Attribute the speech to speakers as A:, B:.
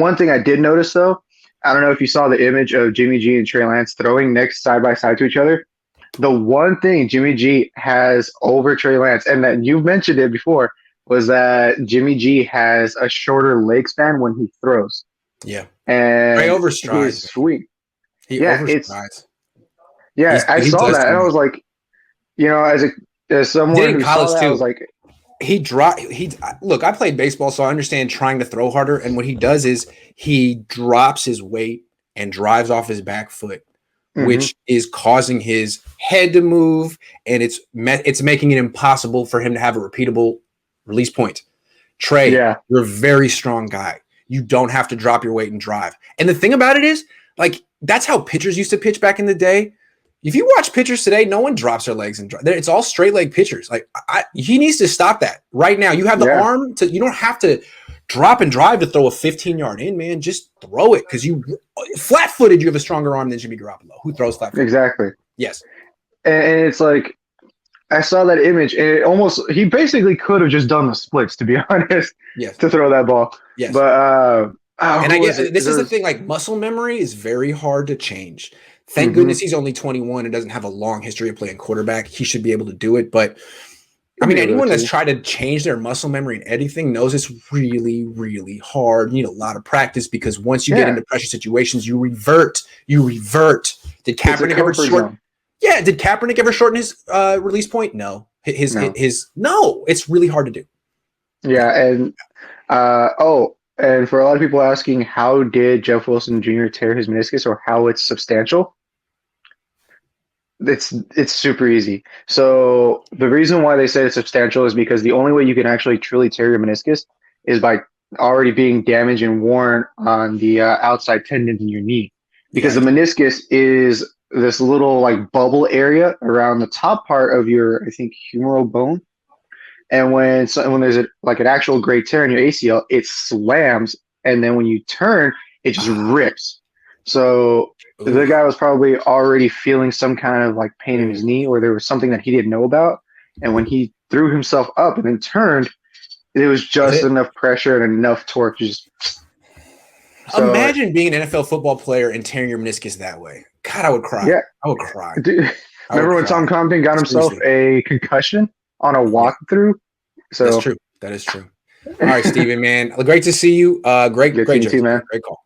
A: one thing I did notice though, I don't know if you saw the image of Jimmy G and Trey Lance throwing next side by side to each other. The one thing Jimmy G has over Trey Lance, and that you mentioned it before, was that Jimmy G has a shorter leg span when he throws.
B: Yeah. Trey
A: And
B: overstrides.
A: his swing.
B: He
A: Yeah,
B: overstrides.
A: I
B: he
A: saw
B: does
A: that and I was like, as someone who saw that, I was like,
B: look, I played baseball, so I understand trying to throw harder. And what he does is he drops his weight and drives off his back foot, which is causing his head to move, and it's making it impossible for him to have a repeatable release point. Trey, you're a very strong guy. You don't have to drop your weight and drive. And the thing about it is, like, that's how pitchers used to pitch back in the day. If you watch pitchers today, no one drops their legs and drive. It's all straight leg pitchers. Like, he needs to stop that right now. You have the arm to. You don't have to drop and drive to throw a 15-yard in, man. Just throw it, because you flat-footed. You have a stronger arm than Jimmy Garoppolo, who throws flat-footed.
A: Exactly.
B: Yes.
A: And it's like, I saw that image, and he basically could have just done the splits, to be honest.
B: Yes.
A: To throw that ball.
B: Yes.
A: But
B: and I guess this is the thing. Like, muscle memory is very hard to change. Thank goodness he's only 21 and doesn't have a long history of playing quarterback. He should be able to do it. But I mean, anyone that's tried to change their muscle memory in anything knows it's really, really hard. You need a lot of practice, because once you get into pressure situations, you revert. Did Kaepernick ever shorten? Yeah. Did Kaepernick ever shorten his release point? No. No. It's really hard to do.
A: Yeah. And and for a lot of people asking, how did Jeff Wilson Jr. tear his meniscus, or how it's substantial? It's super easy. So the reason why they say it's substantial is because the only way you can actually truly tear your meniscus is by already being damaged and worn on the outside tendons in your knee, because the meniscus is this little like bubble area around the top part of your, I think, humeral bone. And when there's an actual great tear in your ACL, it slams, and then when you turn, it just rips. So the guy was probably already feeling some kind of like pain in his knee, or there was something that he didn't know about. And when he threw himself up and then turned, there was just enough pressure and enough torque.
B: Imagine being an NFL football player and tearing your meniscus that way. God, I would cry. Yeah, I would cry.
A: Dude, remember when Tom Compton got himself a concussion on a walkthrough? So
B: that's true. That is true. All right, Steven, man. Great to see you. Great job, man. Great call.